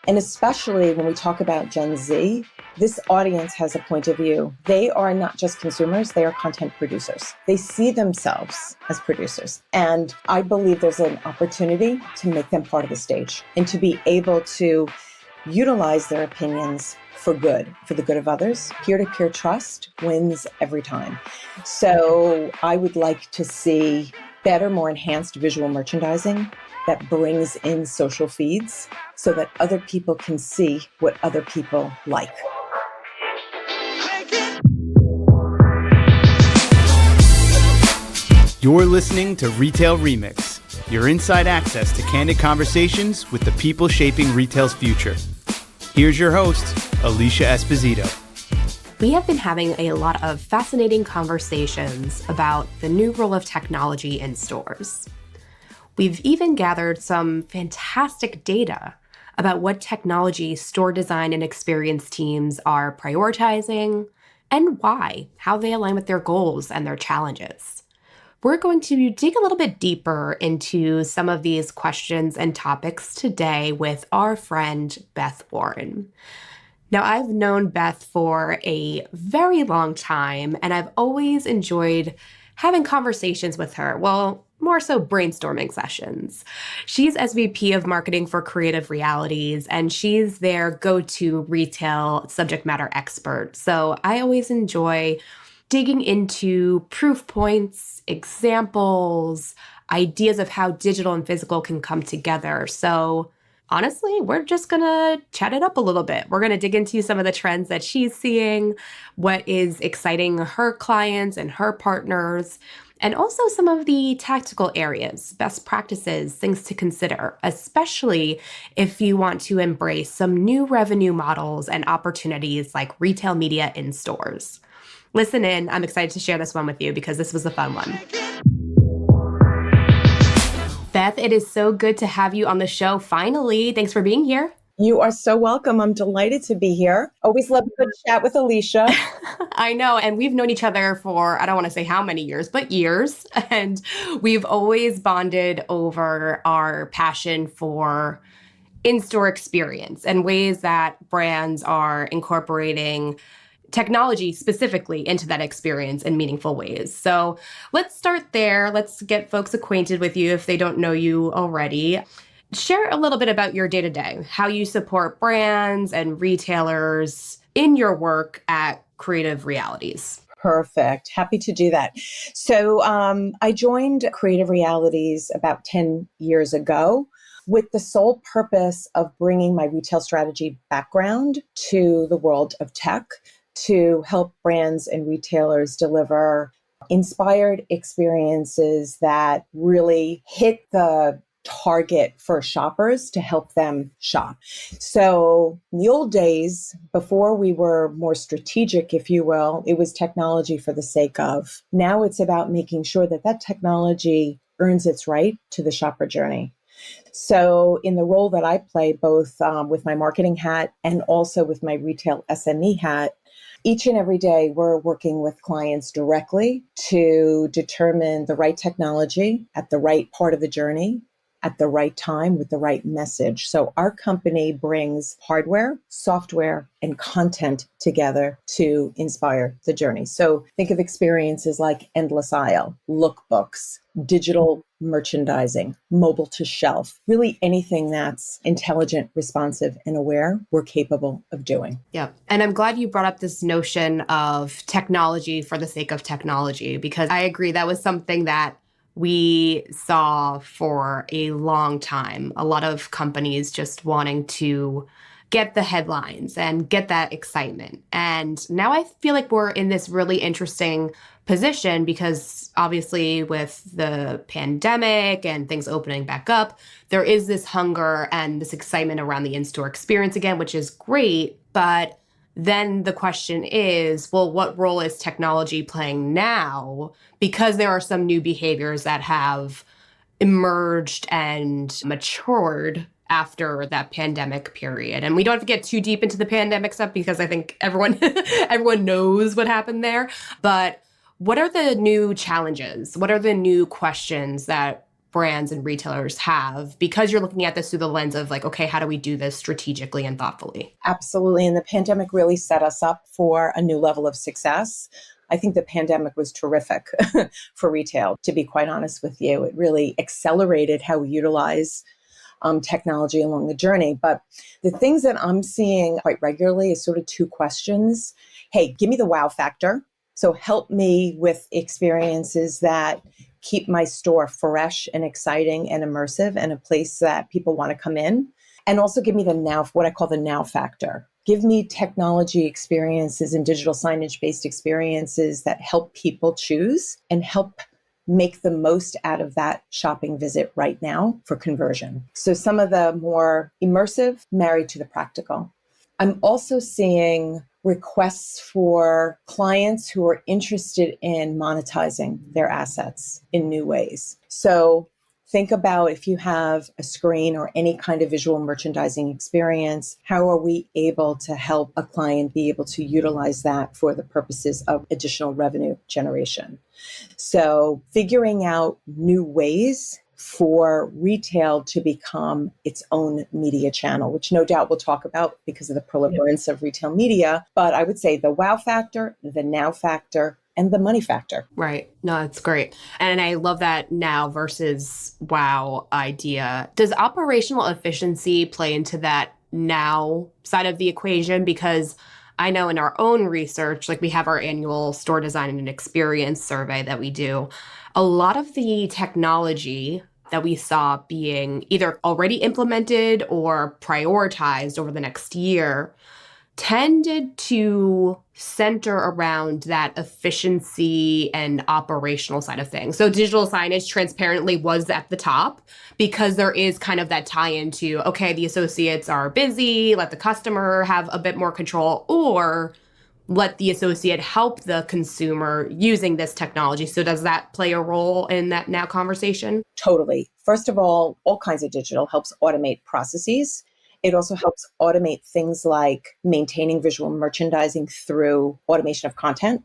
And especially when we talk about Gen Z, this audience has a point of view. They are not just consumers, they are content producers. They see themselves as producers. And I believe there's an opportunity to make them part of the stage and to be able to utilize their opinions for good, for the good of others. Peer-to-peer trust wins every time. So I would like to see better, more enhanced visual merchandising that brings in social feeds so that other people can see what other people like. You're listening to Retail Remix, your inside access to candid conversations with the people shaping retail's future. Here's your host, Alicia Esposito. We have been having a lot of fascinating conversations about the new role of technology in stores. We've even gathered some fantastic data about what technology store design and experience teams are prioritizing and why, how they align with their goals and their challenges. We're going to dig a little bit deeper into some of these questions and topics today with our friend, Beth Warren. Now, I've known Beth for a very long time, and I've always enjoyed having conversations with her. Well, more so brainstorming sessions. She's SVP of Marketing for Creative Realities, and she's their go-to retail subject matter expert. So I always enjoy digging into proof points, examples, ideas of how digital and physical can come together. So honestly, we're just going to chat it up a little bit. We're going to dig into some of the trends that she's seeing, what is exciting her clients and her partners, and also some of the tactical areas, best practices, things to consider, especially if you want to embrace some new revenue models and opportunities like retail media in stores. Listen in. I'm excited to share this one with you because this was a fun one. Beth, it is so good to have you on the show. Finally, thanks for being here. You are so welcome. I'm delighted to be here. Always love a good chat with Alicia. I know. And we've known each other for, I don't want to say how many years, but years. And we've always bonded over our passion for in-store experience and ways that brands are incorporating technology specifically into that experience in meaningful ways. So let's start there. Let's get folks acquainted with you if they don't know you already. Share a little bit about your day-to-day, how you support brands and retailers in your work at Creative Realities. Perfect. Happy to do that. So I joined Creative Realities about 10 years ago with the sole purpose of bringing my retail strategy background to the world of tech to help brands and retailers deliver inspired experiences that really hit the target for shoppers to help them shop. So in the old days, before we were more strategic, if you will, it was technology for the sake of. Now it's about making sure that that technology earns its right to the shopper journey. So in the role that I play, both with my marketing hat and also with my retail SME hat, each and every day we're working with clients directly to determine the right technology at the right part of the journey, at the right time with the right message. So our company brings hardware, software, and content together to inspire the journey. So think of experiences like endless aisle, lookbooks, digital merchandising, mobile to shelf, really anything that's intelligent, responsive, and aware, we're capable of doing. Yeah. And I'm glad you brought up this notion of technology for the sake of technology, because I agree that was something that we saw for a long time. A lot of companies just wanting to get the headlines and get that excitement. And now I feel like we're in this really interesting position because obviously with the pandemic and things opening back up, there is this hunger and this excitement around the in-store experience again, which is great. But then the question is, well, what role is technology playing now? Because there are some new behaviors that have emerged and matured after that pandemic period. And we don't have to get too deep into the pandemic stuff because I think everyone knows what happened there. But what are the new challenges? What are the new questions that brands and retailers have because you're looking at this through the lens of like, okay, how do we do this strategically and thoughtfully? Absolutely. And the pandemic really set us up for a new level of success. I think the pandemic was terrific for retail, to be quite honest with you. It really accelerated how we utilize technology along the journey. But the things that I'm seeing quite regularly is sort of two questions. Hey, give me the wow factor. So help me with experiences that keep my store fresh and exciting and immersive and a place that people want to come in. And also give me the now, what I call the now factor. Give me technology experiences and digital signage-based experiences that help people choose and help make the most out of that shopping visit right now for conversion. So some of the more immersive married to the practical. I'm also seeing requests for clients who are interested in monetizing their assets in new ways. So think about if you have a screen or any kind of visual merchandising experience, how are we able to help a client be able to utilize that for the purposes of additional revenue generation? So figuring out new ways for retail to become its own media channel, which no doubt we'll talk about because of the proliferance of retail media. But I would say the wow factor, the now factor, and the money factor. Right. No, that's great. And I love that now versus wow idea. Does operational efficiency play into that now side of the equation? Because I know in our own research, like we have our annual store design and experience survey that we do, a lot of the technology that we saw being either already implemented or prioritized over the next year tended to center around that efficiency and operational side of things. So digital signage transparently was at the top because there is kind of that tie into, okay, the associates are busy, let the customer have a bit more control, or let the associate help the consumer using this technology. So does that play a role in that now conversation? Totally. First of all kinds of digital helps automate processes. It also helps automate things like maintaining visual merchandising through automation of content.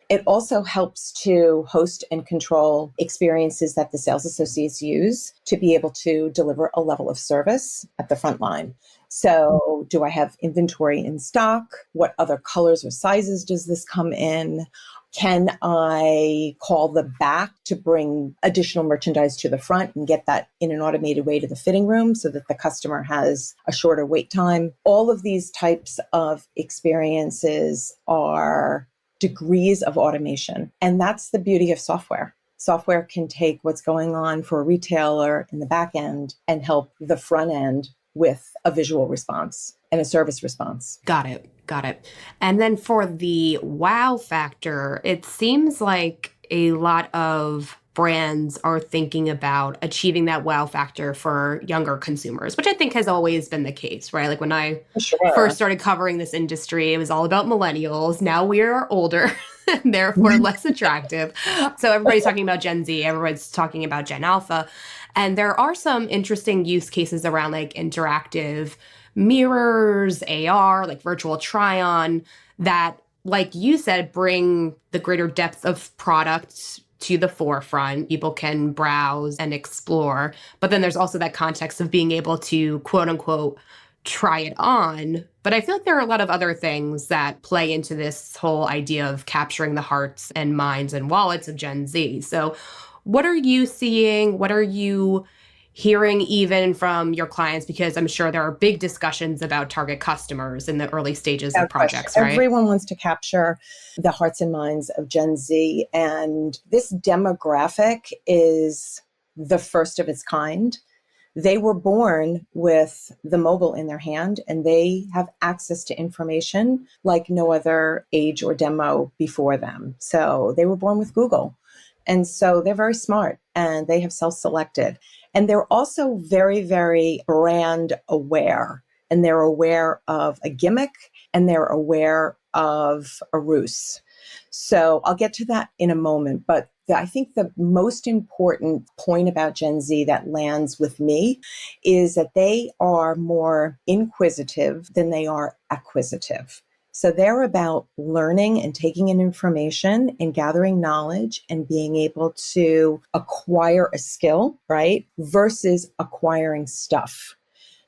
It also helps to host and control experiences that the sales associates use to be able to deliver a level of service at the front line. So do I have inventory in stock? What other colors or sizes does this come in? Can I call the back to bring additional merchandise to the front and get that in an automated way to the fitting room so that the customer has a shorter wait time? All of these types of experiences are degrees of automation. And that's the beauty of software. Software can take what's going on for a retailer in the back end and help the front end with a visual response and a service response. Got it. And then for the wow factor, it seems like a lot of brands are thinking about achieving that wow factor for younger consumers, which I think has always been the case, right? Like when I first started covering this industry, it was all about millennials. Now we're older and therefore less attractive. So everybody's talking about Gen Z, everybody's talking about Gen Alpha. And there are some interesting use cases around like interactive mirrors, AR, like virtual try-on that, like you said, bring the greater depth of product to the forefront. People can browse and explore. But then there's also that context of being able to, quote unquote, try it on. But I feel like there are a lot of other things that play into this whole idea of capturing the hearts and minds and wallets of Gen Z. So what are you seeing? What are you hearing even from your clients? Because I'm sure there are big discussions about target customers in the early stages of projects, right? Everyone wants to capture the hearts and minds of Gen Z. And this demographic is the first of its kind. They were born with the mobile in their hand and they have access to information like no other age or demo before them. So they were born with Google. And so they're very smart and they have self-selected. And they're also very, very brand aware. And they're aware of a gimmick and they're aware of a ruse. So I'll get to that in a moment. But I think the most important point about Gen Z that lands with me is that they are more inquisitive than they are acquisitive. So they're about learning and taking in information and gathering knowledge and being able to acquire a skill, right? Versus acquiring stuff.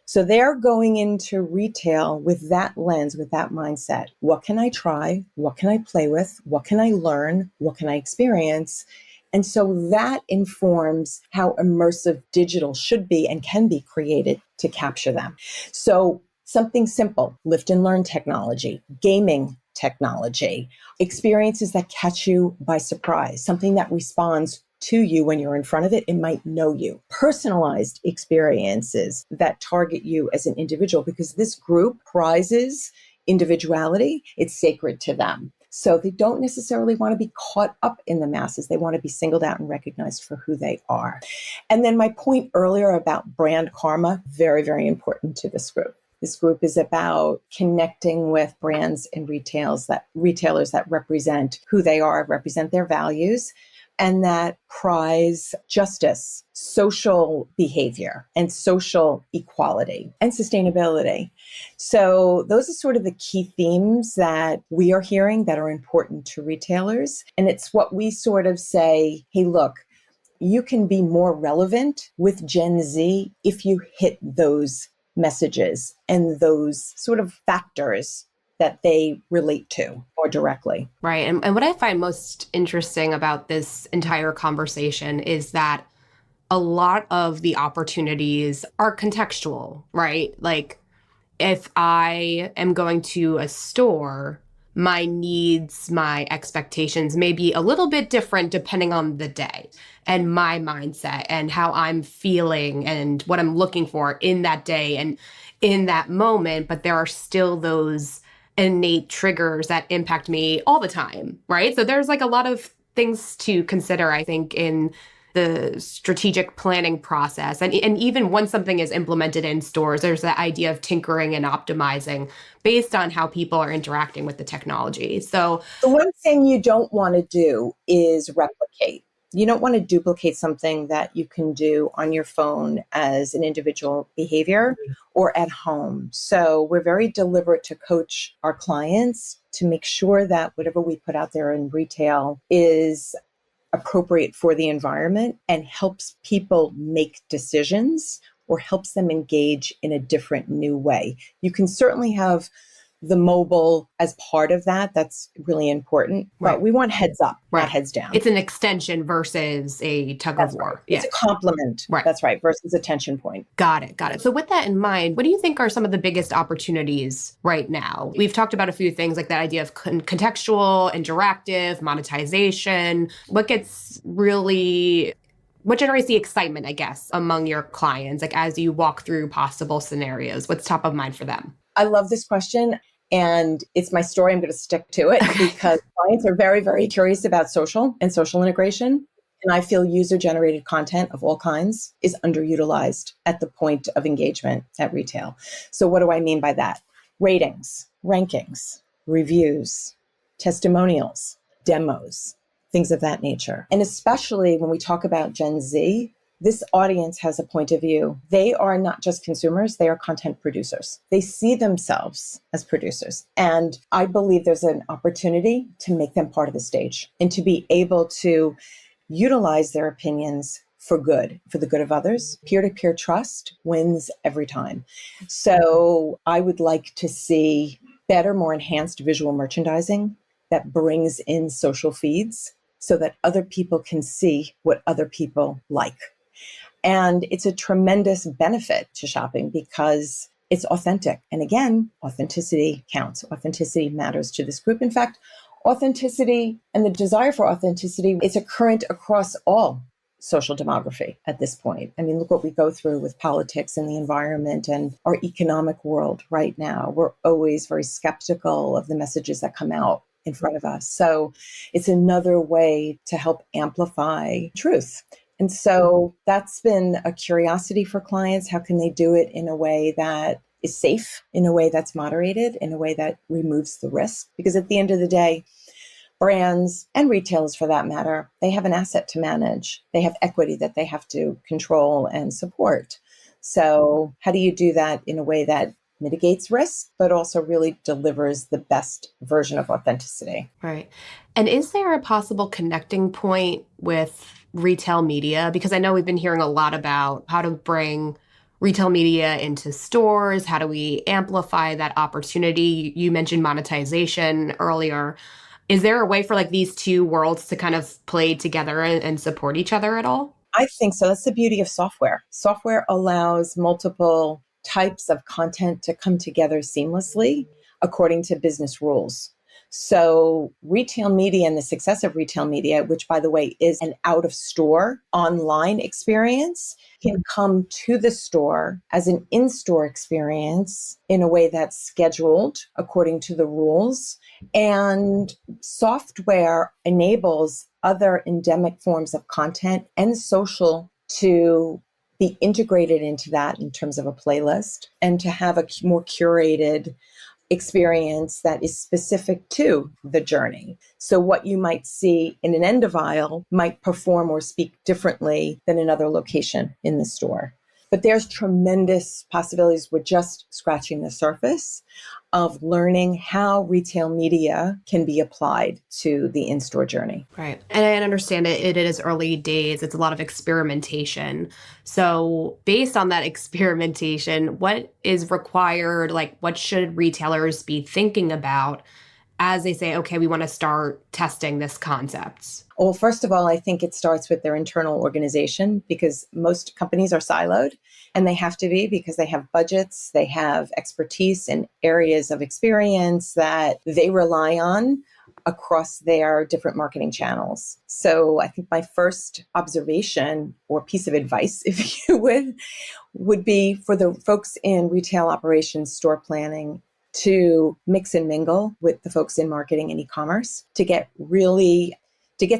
So they're going into retail with that lens, with that mindset. What can I try? What can I play with? What can I learn? What can I experience? And so that informs how immersive digital should be and can be created to capture them. So something simple, lift and learn technology, gaming technology, experiences that catch you by surprise, something that responds to you when you're in front of it. It might know you. Personalized experiences that target you as an individual, because this group prizes individuality. It's sacred to them. So they don't necessarily want to be caught up in the masses. They want to be singled out and recognized for who they are. And then my point earlier about brand karma, very, very important to this group. This group is about connecting with brands and retailers that represent who they are, represent their values, and that prize justice, social behavior, and social equality and sustainability. So those are sort of the key themes that we are hearing that are important to retailers. And it's what we sort of say, hey, look, you can be more relevant with Gen Z if you hit those messages and those sort of factors that they relate to more directly. Right. And what I find most interesting about this entire conversation is that a lot of the opportunities are contextual, right? Like if I am going to a store, my needs, my expectations may be a little bit different depending on the day and my mindset and how I'm feeling and what I'm looking for in that day and in that moment. But there are still those innate triggers that impact me all the time, right? So there's like a lot of things to consider, I think, in the strategic planning process. And even once something is implemented in stores, there's the idea of tinkering and optimizing based on how people are interacting with the technology. So the one thing you don't want to do is replicate. You don't want to duplicate something that you can do on your phone as an individual behavior or at home. So we're very deliberate to coach our clients to make sure that whatever we put out there in retail is appropriate for the environment and helps people make decisions or helps them engage in a different new way. You can certainly have the mobile as part of that. That's really important. Right. But we want heads up, right. not heads down. It's an extension versus a tug of war. Right. It's a complement. Right. That's right. Versus a tension point. Got it. So with that in mind, what do you think are some of the biggest opportunities right now? We've talked about a few things like that idea of contextual, interactive, monetization. What generates the excitement, I guess, among your clients, like as you walk through possible scenarios? What's top of mind for them? I love this question. And it's my story. I'm going to stick to it because clients are very, very curious about social and social integration. And I feel user-generated content of all kinds is underutilized at the point of engagement at retail. So what do I mean by that? Ratings, rankings, reviews, testimonials, demos, things of that nature. And especially when we talk about Gen Z, this audience has a point of view. They are not just consumers, they are content producers. They see themselves as producers. And I believe there's an opportunity to make them part of the stage and to be able to utilize their opinions for good, for the good of others. Peer-to-peer trust wins every time. So I would like to see better, more enhanced visual merchandising that brings in social feeds so that other people can see what other people like. And it's a tremendous benefit to shopping because it's authentic. And again, authenticity counts. Authenticity matters to this group. In fact, authenticity and the desire for authenticity, it's a current across all social demography at this point. I mean, look what we go through with politics and the environment and our economic world right now. We're always very skeptical of the messages that come out in front of us. So it's another way to help amplify truth. And so that's been a curiosity for clients. How can they do it in a way that is safe, in a way that's moderated, in a way that removes the risk? Because at the end of the day, brands and retailers for that matter, they have an asset to manage. They have equity that they have to control and support. So how do you do that in a way that mitigates risk, but also really delivers the best version of authenticity. Right. And is there a possible connecting point with retail media? Because I know we've been hearing a lot about how to bring retail media into stores. How do we amplify that opportunity? You mentioned monetization earlier. Is there a way for like these two worlds to kind of play together and support each other at all? I think so. That's the beauty of software. Software allows multiple types of content to come together seamlessly according to business rules. So retail media and the success of retail media, which by the way is an out of store online experience, can come to the store as an in-store experience in a way that's scheduled according to the rules. And software enables other endemic forms of content and social to be integrated into that in terms of a playlist and to have a more curated experience that is specific to the journey. So what you might see in an end of aisle might perform or speak differently than another location in the store. But there's tremendous possibilities. We're just scratching the surface of learning how retail media can be applied to the in-store journey. Right. And I understand it is early days. It's a lot of experimentation. So based on that experimentation, what is required? Like, what should retailers be thinking about as they say, okay, we want to start testing this concept? Well, first of all, I think it starts with their internal organization because most companies are siloed, and they have to be because they have budgets, they have expertise in areas of experience that they rely on across their different marketing channels. So I think my first observation or piece of advice, if you would be for the folks in retail operations, store planning, to mix and mingle with the folks in marketing and e-commerce to get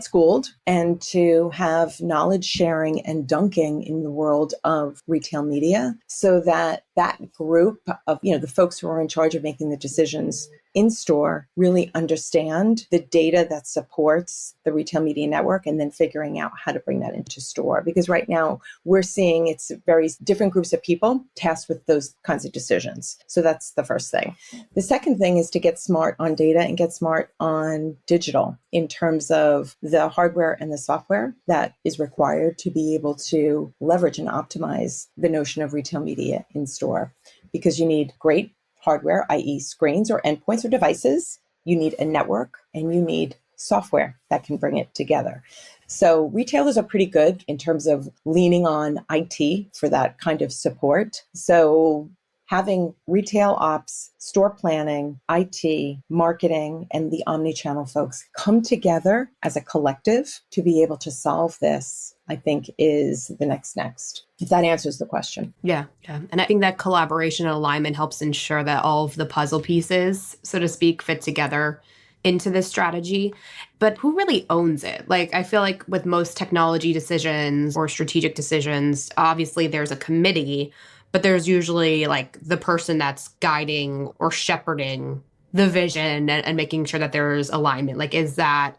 schooled and to have knowledge sharing and dunking in the world of retail media so that that group of, the folks who are in charge of making the decisions in store really understand the data that supports the retail media network and then figuring out how to bring that into store. Because right now we're seeing it's very different groups of people tasked with those kinds of decisions. So that's the first thing. The second thing is to get smart on data and get smart on digital in terms of the hardware and the software that is required to be able to leverage and optimize the notion of retail media in store. Because you need great hardware, i.e. screens or endpoints or devices, you need a network, and you need software that can bring it together. So retailers are pretty good in terms of leaning on IT for that kind of support. So having retail ops, store planning, IT, marketing, and the omnichannel folks come together as a collective to be able to solve this, I think, is the next. If that answers the question. Yeah. And I think that collaboration and alignment helps ensure that all of the puzzle pieces, so to speak, fit together into this strategy. But who really owns it? Like, I feel like with most technology decisions or strategic decisions, obviously there's a committee, but there's usually like the person that's guiding or shepherding the vision and making sure that there's alignment. Like, is that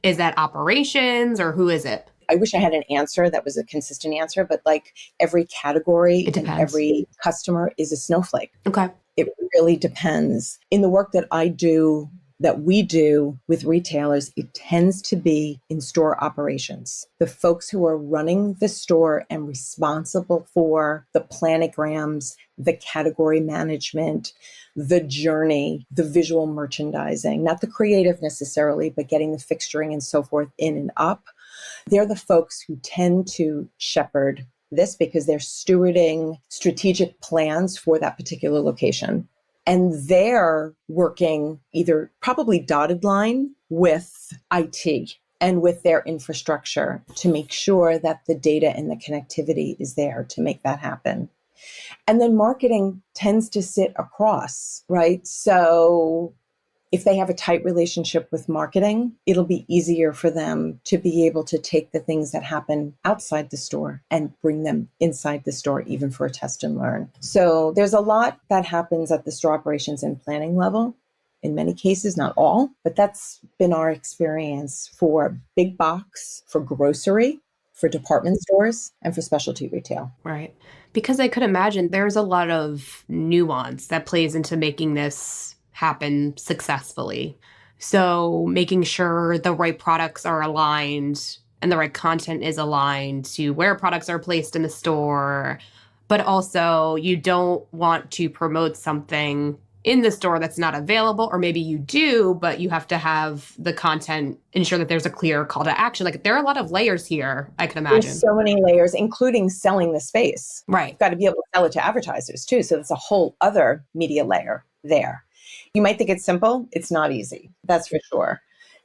operations or who is it? I wish I had an answer that was a consistent answer, but like every category and every customer is a snowflake. Okay. It really depends. In the work that we do with retailers, it tends to be in store operations. The folks who are running the store and responsible for the planograms, the category management, the journey, the visual merchandising, not the creative necessarily, but getting the fixturing and so forth in and up. They're the folks who tend to shepherd this because they're stewarding strategic plans for that particular location. And they're working either probably dotted line with IT and with their infrastructure to make sure that the data and the connectivity is there to make that happen. And then marketing tends to sit across, right? So if they have a tight relationship with marketing, it'll be easier for them to be able to take the things that happen outside the store and bring them inside the store, even for a test and learn. So there's a lot that happens at the store operations and planning level. In many cases, not all, but that's been our experience for big box, for grocery, for department stores and for specialty retail. Right. Because I could imagine there's a lot of nuance that plays into making this happen successfully. So making sure the right products are aligned and the right content is aligned to where products are placed in the store, but also you don't want to promote something in the store that's not available, or maybe you do, but you have to have the content ensure that there's a clear call to action. Like, there are a lot of layers here, I can imagine. There's so many layers, including selling the space. Right. You've got to be able to sell it to advertisers too. So that's a whole other media layer there. You might think it's simple. It's not easy. That's for sure.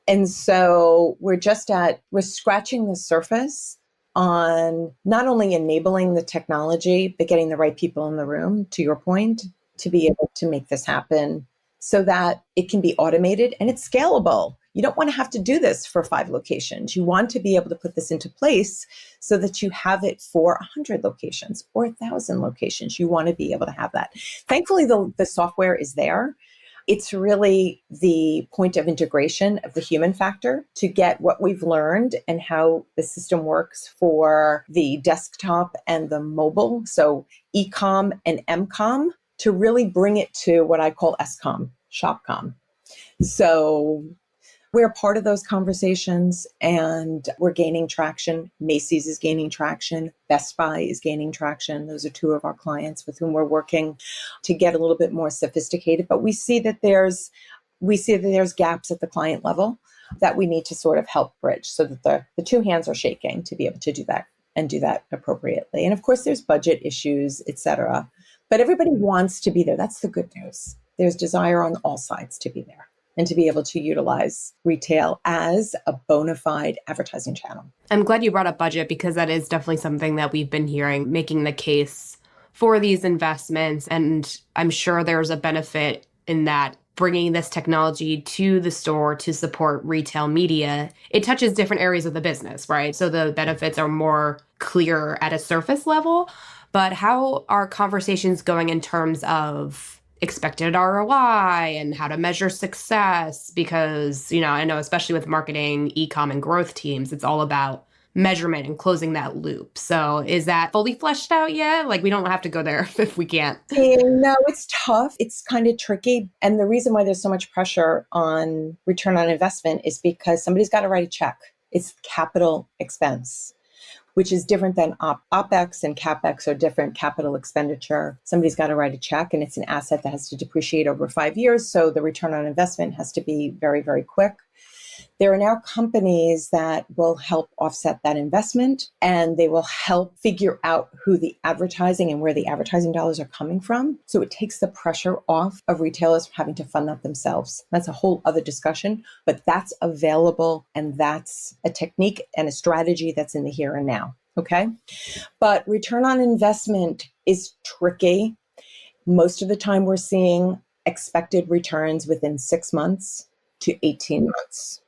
And so we're scratching the surface on not only enabling the technology, but getting the right people in the room, to your point, to be able to make this happen so that it can be automated and it's scalable. You don't want to have to do this for 5 locations. You want to be able to put this into place so that you have it for 100 locations or 1,000 locations. You want to be able to have that. Thankfully, the software is there. It's really the point of integration of the human factor to get what we've learned and how the system works for the desktop and the mobile, so e-com and m-com, to really bring it to what I call s-com, shop-com. So we're part of those conversations and we're gaining traction. Macy's is gaining traction. Best Buy is gaining traction. Those are 2 of our clients with whom we're working to get a little bit more sophisticated. But we see that there's gaps at the client level that we need to sort of help bridge so that the 2 hands are shaking to be able to do that and do that appropriately. And of course, there's budget issues, et cetera. But everybody wants to be there. That's the good news. There's desire on all sides to be there and to be able to utilize retail as a bona fide advertising channel. I'm glad you brought up budget, because that is definitely something that we've been hearing, making the case for these investments. And I'm sure there's a benefit in that, bringing this technology to the store to support retail media. It touches different areas of the business, right? So the benefits are more clear at a surface level. But how are conversations going in terms of expected ROI and how to measure success? Because, I know especially with marketing, e-com, and growth teams, it's all about measurement and closing that loop. So is that fully fleshed out yet? Like, we don't have to go there if we can't. No, it's tough. It's kind of tricky. And the reason why there's so much pressure on return on investment is because somebody's got to write a check. It's capital expense, which is different than OPEX and CapEx are different. Capital expenditure, somebody's got to write a check and it's an asset that has to depreciate over 5 years. So the return on investment has to be very, very quick. There are now companies that will help offset that investment, and they will help figure out who the advertising and where the advertising dollars are coming from. So it takes the pressure off of retailers having to fund that themselves. That's a whole other discussion, but that's available, and that's a technique and a strategy that's in the here and now. Okay. But return on investment is tricky. Most of the time we're seeing expected returns within 6 months to 18 months.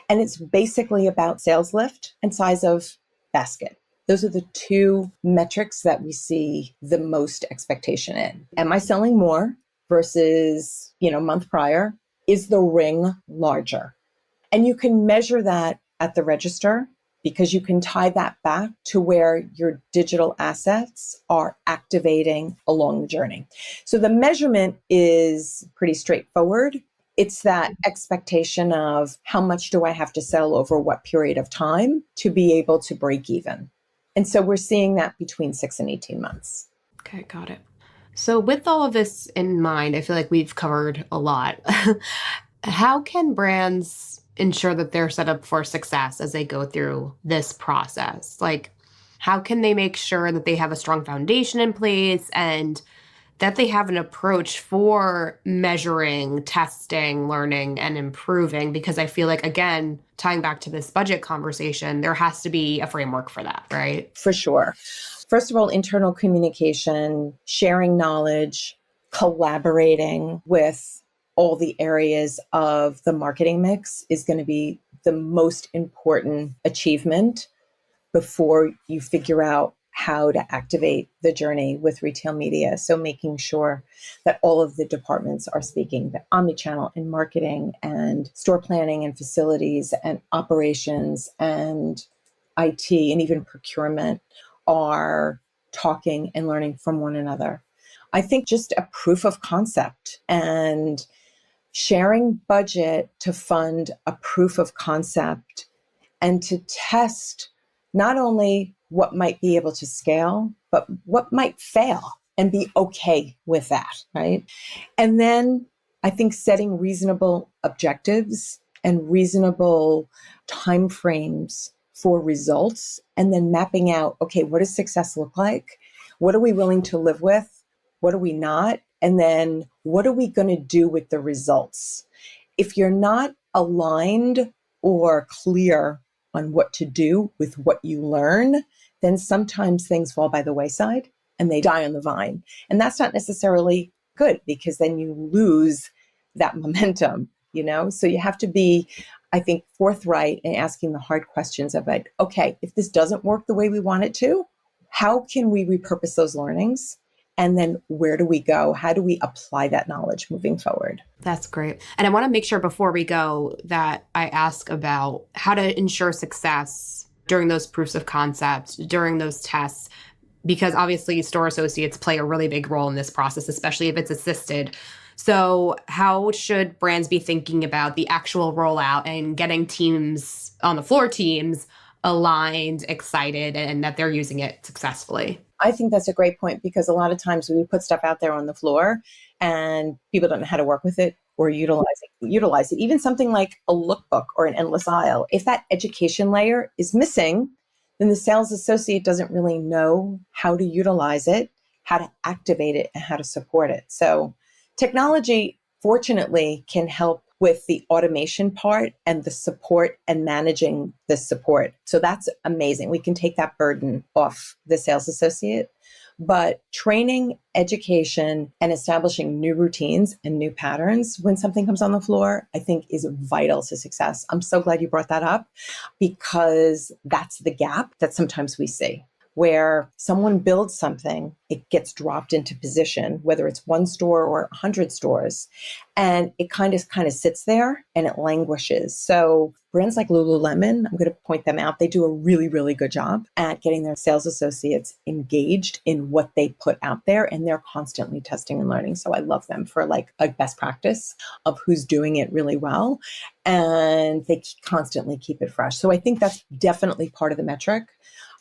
And it's basically about sales lift and size of basket. Those are the 2 metrics that we see the most expectation in. Am I selling more versus, month prior? Is the ring larger? And you can measure that at the register because you can tie that back to where your digital assets are activating along the journey. So the measurement is pretty straightforward. It's that expectation of how much do I have to sell over what period of time to be able to break even. And so we're seeing that between 6 and 18 months. Okay, got it. So with all of this in mind, I feel like we've covered a lot. How can brands ensure that they're set up for success as they go through this process? Like, how can they make sure that they have a strong foundation in place and that they have an approach for measuring, testing, learning, and improving? Because I feel like, again, tying back to this budget conversation, there has to be a framework for that, right? For sure. First of all, internal communication, sharing knowledge, collaborating with all the areas of the marketing mix is going to be the most important achievement before you figure out how to activate the journey with retail media. So making sure that all of the departments are speaking, the omnichannel and marketing and store planning and facilities and operations and IT and even procurement are talking and learning from one another. I think just a proof of concept and sharing budget to fund a proof of concept and to test not only what might be able to scale, but what might fail and be okay with that, right? And then I think setting reasonable objectives and reasonable timeframes for results, and then mapping out, okay, what does success look like? What are we willing to live with? What are we not? And then what are we going to do with the results? If you're not aligned or clear on what to do with what you learn, then sometimes things fall by the wayside and they die on the vine. And that's not necessarily good, because then you lose that momentum, So you have to be, I think, forthright in asking the hard questions of it. Okay, if this doesn't work the way we want it to, how can we repurpose those learnings? And then where do we go? How do we apply that knowledge moving forward? That's great. And I want to make sure before we go that I ask about how to ensure success during those proofs of concept, during those tests, because obviously store associates play a really big role in this process, especially if it's assisted. So how should brands be thinking about the actual rollout and getting teams on the floor, teams aligned, excited, and that they're using it successfully? I think that's a great point, because a lot of times we put stuff out there on the floor and people don't know how to work with it or utilize it. Even something like a lookbook or an endless aisle. If that education layer is missing, then the sales associate doesn't really know how to utilize it, how to activate it, and how to support it. So technology, fortunately, can help with the automation part and the support and managing the support. So that's amazing. We can take that burden off the sales associate. But training, education, and establishing new routines and new patterns when something comes on the floor, I think is vital to success. I'm so glad you brought that up, because that's the gap that sometimes we see, where someone builds something, it gets dropped into position, whether it's one store or 100 stores, and it kind of sits there and it languishes. So brands like Lululemon, I'm going to point them out, they do a really, really good job at getting their sales associates engaged in what they put out there, and they're constantly testing and learning. So I love them for like a best practice of who's doing it really well, and they constantly keep it fresh. So I think that's definitely part of the metric,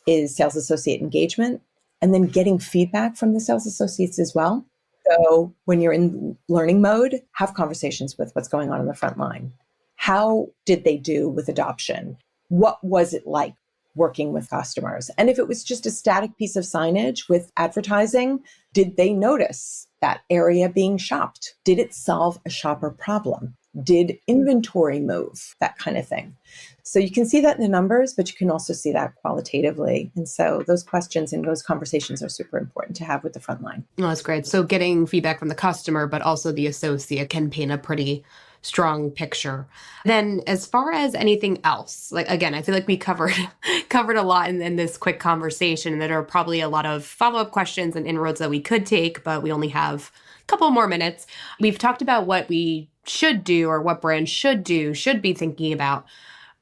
is sales associate engagement, and then getting feedback from the sales associates as well. So when you're in learning mode, have conversations with what's going on in the front line. How did they do with adoption? What was it like working with customers? And if it was just a static piece of signage with advertising, did they notice that area being shopped? Did it solve a shopper problem? Did inventory move? That kind of thing. So you can see that in the numbers, but you can also see that qualitatively. And so those questions and those conversations are super important to have with the front line. Oh, that's great. So getting feedback from the customer, but also the associate, can paint a pretty strong picture. Then as far as anything else, like, again, I feel like we covered a lot in this quick conversation. There are probably a lot of follow-up questions and inroads that we could take, but we only have a couple more minutes. We've talked about what we should do, or what brands should be thinking about.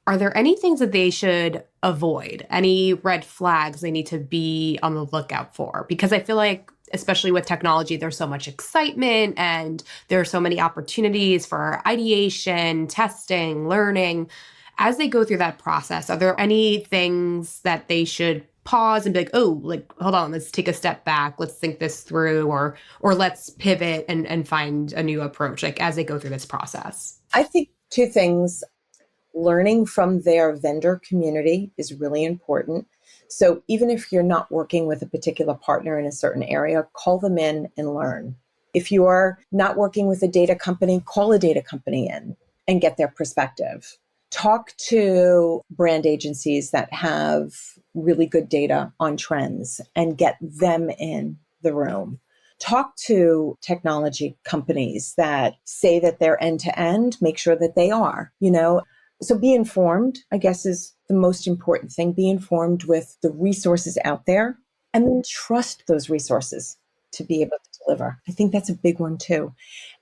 Are there any things that they should avoid? Any red flags they need to be on the lookout for? Because I feel like, especially with technology, there's so much excitement and there are so many opportunities for ideation, testing, learning. As they go through that process, are there any things that they should pause and be like, oh, like, hold on, let's take a step back, let's think this through, or let's pivot and find a new approach, like, as they go through this process? I think two things. Learning from their vendor community is really important. So even if you're not working with a particular partner in a certain area, call them in and learn. If you're not working with a data company, call a data company in and get their perspective. Talk to brand agencies that have really good data on trends and get them in the room. Talk to technology companies that say that they're end-to-end, make sure that they are, So be informed, I guess, is the most important thing. Be informed with the resources out there, and then trust those resources to be able to deliver. I think that's a big one too.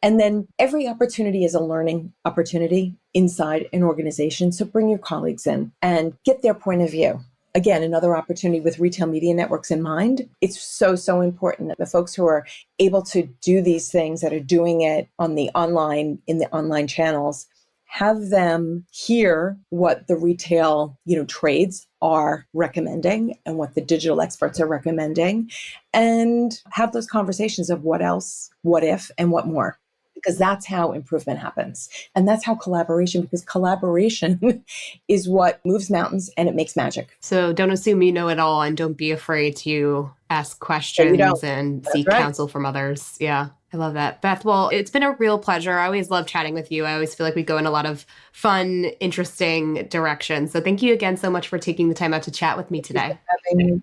And then every opportunity is a learning opportunity inside an organization. So bring your colleagues in and get their point of view. again, another opportunity with retail media networks in mind. It's so important that the folks who are able to do these things, that are doing it on the online, in the online channels, have them hear what the retail, trades are recommending and what the digital experts are recommending, and have those conversations of what else, what if, and what more. Because that's how improvement happens. And that's how because collaboration is what moves mountains and it makes magic. So don't assume you know it all, and don't be afraid to ask questions and seek counsel from others. Yeah, I love that. Beth, well, it's been a real pleasure. I always love chatting with you. I always feel like we go in a lot of fun, interesting directions. So thank you again so much for taking the time out to chat with me today.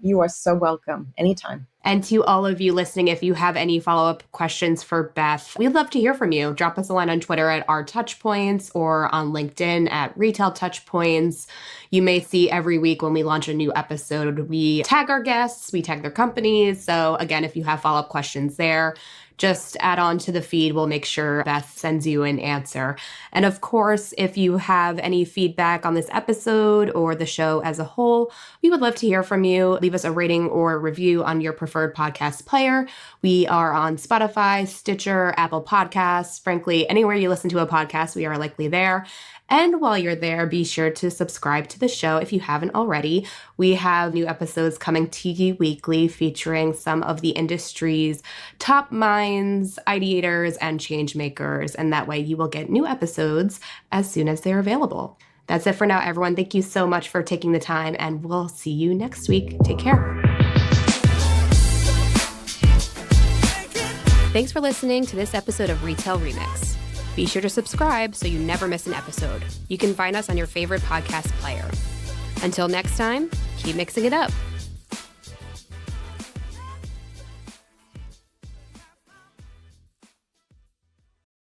You are so welcome. Anytime. And to all of you listening, if you have any follow-up questions for Beth, we'd love to hear from you. Drop us a line on Twitter at @OurTouchPoints or on LinkedIn at Retail TouchPoints. You may see every week when we launch a new episode, we tag our guests, we tag their companies. So again, if you have follow-up questions there, just add on to the feed. We'll make sure Beth sends you an answer. And of course, if you have any feedback on this episode or the show as a whole, we would love to hear from you. Leave us a rating or a review on your preferred podcast player. We are on Spotify, Stitcher, Apple Podcasts. Frankly, anywhere you listen to a podcast, we are likely there. And while you're there, be sure to subscribe to the show if you haven't already. We have new episodes coming to you weekly featuring some of the industry's top minds, ideators, and change makers. And that way you will get new episodes as soon as they're available. That's it for now, everyone. Thank you so much for taking the time, and we'll see you next week. Take care. Thanks for listening to this episode of Retail Remix. Be sure to subscribe so you never miss an episode. You can find us on your favorite podcast player. Until next time, keep mixing it up.